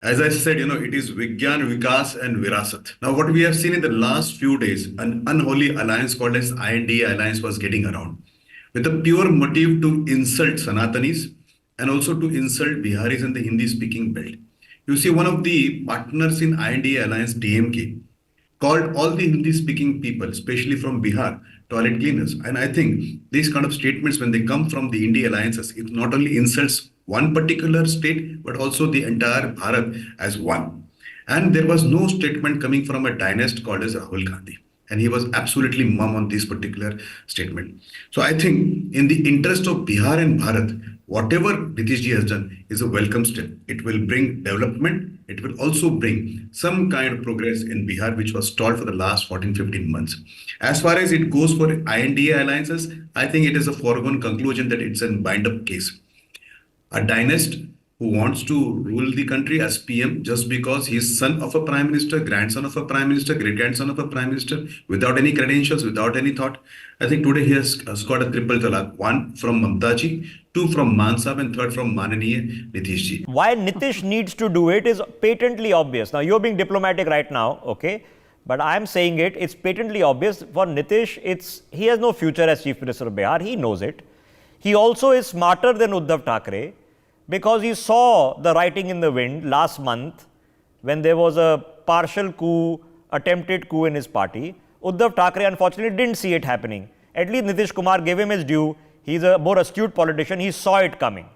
As I said, it is Vigyan, Vikas, and Virasat. Now, what we have seen in the last few days, an unholy alliance called as INDA alliance was getting around with a pure motive to insult Sanatanis and also to insult Biharis in the Hindi speaking belt. You see, one of the partners in INDA alliance, DMK, called all the Hindi speaking people, especially from Bihar, toilet cleaners. And I think these kind of statements, when they come from the India alliances, it not only insults one particular state, but also the entire Bharat as one. And there was no statement coming from a dynast called as Rahul Gandhi. And he was absolutely mum on this particular statement. So I think in the interest of Bihar and Bharat, whatever Nitish ji has done is a welcome step. It will bring development. It will also bring some kind of progress in Bihar, which was stalled for the last 14, 15 months. As far as it goes for INDA alliances, I think it is a foregone conclusion that it's a bind-up case. A dynast who wants to rule the country as PM just because he's son of a prime minister, grandson of a prime minister, great-grandson of a prime minister, without any credentials, without any thought. I think today he has got a triple talaq. One from Mamta ji, two from Man Sahab, and third from Mananiya Nitish ji. Why Nitish needs to do it is patently obvious. Now, you're being diplomatic right now, okay? But I'm saying it's patently obvious. For Nitish, he has no future as Chief Minister of Bihar. He knows it. He also is smarter than Uddhav Thackeray, because he saw the writing in the wind last month when there was a partial coup, attempted coup in his party. Uddhav Thackeray unfortunately didn't see it happening. At least Nitish Kumar gave him his due. He's a more astute politician. He saw it coming.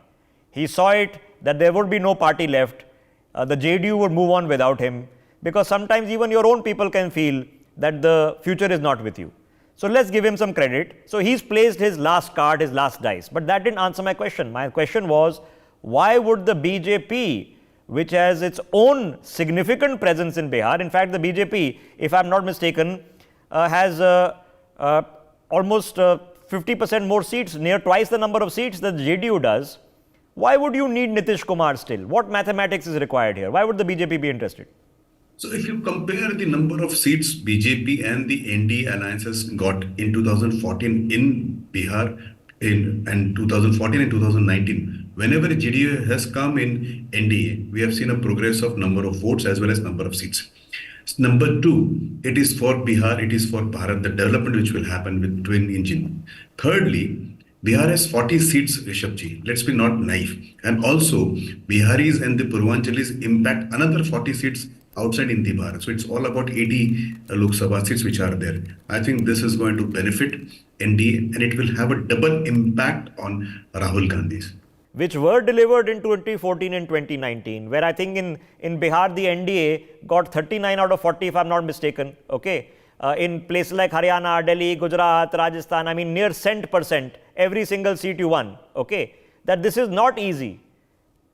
He saw it that there would be no party left. The JDU would move on without him, because sometimes even your own people can feel that the future is not with you. So let's give him some credit. So he's placed his last card, his last dice. But that didn't answer my question. My question was, why would the BJP, which has its own significant presence in Bihar, in fact, the BJP, if I'm not mistaken, has almost 50% more seats, near twice the number of seats that the JDU does. Why would you need Nitish Kumar still? What mathematics is required here? Why would the BJP be interested? So if you compare the number of seats BJP and the NDA alliances got in 2014 in Bihar and 2014 and 2019, whenever JDU has come in NDA, we have seen a progress of number of votes as well as number of seats. Number two, it is for Bihar, it is for Bharat, the development which will happen with twin engine. Thirdly, Bihar has 40 seats, Rishabh ji. Let's be not naive. And also, Biharis and the Purvanchalis impact another 40 seats outside Hindi Bharat. So it's all about 80 Lok Sabha seats which are there. I think this is going to benefit NDA and it will have a double impact on Rahul Gandhi's. Which were delivered in 2014 and 2019, where I think in Bihar, the NDA got 39 out of 40, if I'm not mistaken, okay? In places like Haryana, Delhi, Gujarat, Rajasthan, I mean, near cent%, every single seat you won, okay? That this is not easy,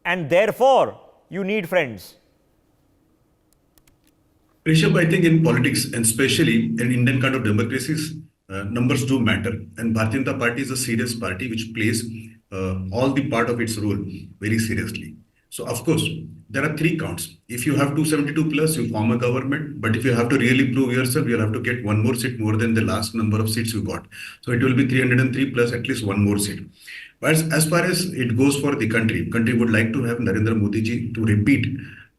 and therefore, you need friends. Rishabh, I think in politics, and especially in Indian kind of democracies, numbers do matter. And Bharatiya Janata Party is a serious party which plays all the part of its role very seriously. So, of course, there are three counts. If you have 272 plus, you form a government. But if you have to really prove yourself, you'll have to get one more seat more than the last number of seats you got. So it will be 303 plus at least one more seat. But as far as it goes for the country would like to have Narendra Modi ji to repeat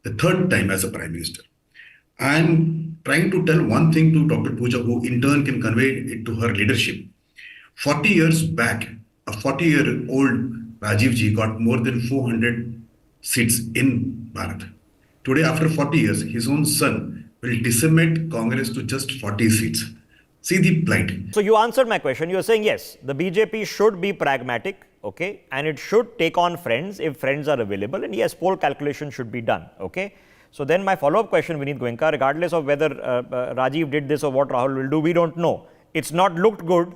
the third time as a prime minister. I'm trying to tell one thing to Dr. Pooja, who in turn can convey it to her leadership. 40 years back, a 40-year-old Rajiv ji got more than 400 seats in Bharat. Today, after 40 years, his own son will decimate Congress to just 40 seats. See the plight. So you answered my question. You're saying, yes, the BJP should be pragmatic, okay, and it should take on friends if friends are available, and yes, poll calculation should be done, okay. So then my follow-up question, Vinit Goenka, regardless of whether Rajiv did this or what Rahul will do, we don't know. It's not looked good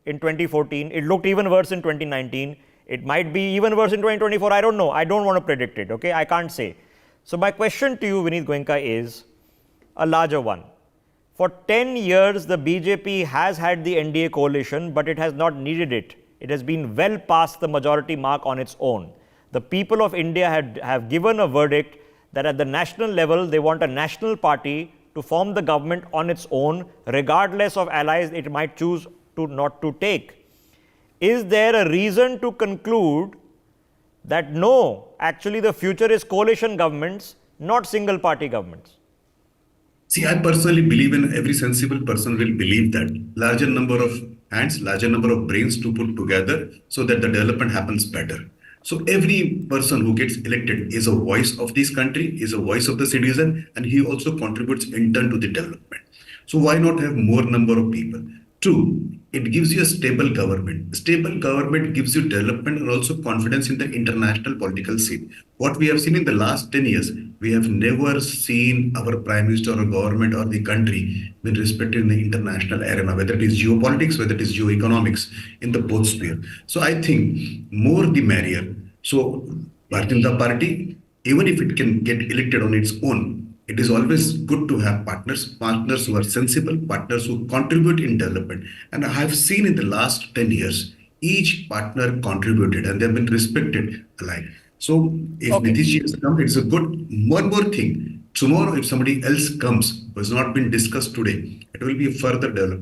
in 2014. It looked even worse in 2019. It might be even worse in 2024. I don't know. I don't want to predict it, okay. I can't say. So my question to you, Vinit Goenka, is a larger one. For 10 years, the BJP has had the NDA coalition, but it has not needed it. It has been well past the majority mark on its own. The people of India have given a verdict that at the national level, they want a national party to form the government on its own, regardless of allies it might choose to not to take. Is there a reason to conclude that no, actually the future is coalition governments not single party governments. See, I personally believe in every sensible person will believe that larger number of hands, larger number of brains to put together so that the development happens better. So every person who gets elected is a voice of this country, is a voice of the citizen, and he also contributes in turn to the development. So why not have more number of people? Two, it gives you a stable government. Stable government gives you development and also confidence in the international political scene. What we have seen in the last 10 years, we have never seen our prime minister or government or the country been respected in the international arena, whether it is geopolitics, whether it is geoeconomics, in the both sphere. So I think more the merrier. So Bharatiya Janata Party, even if it can get elected on its own, it is always good to have partners who are sensible, partners who contribute in development. And I have seen in the last 10 years, each partner contributed and they have been respected alike. So if Okay. Nitish has come, it's a good, one more thing. Tomorrow, if somebody else comes who has not been discussed today, it will be a further development.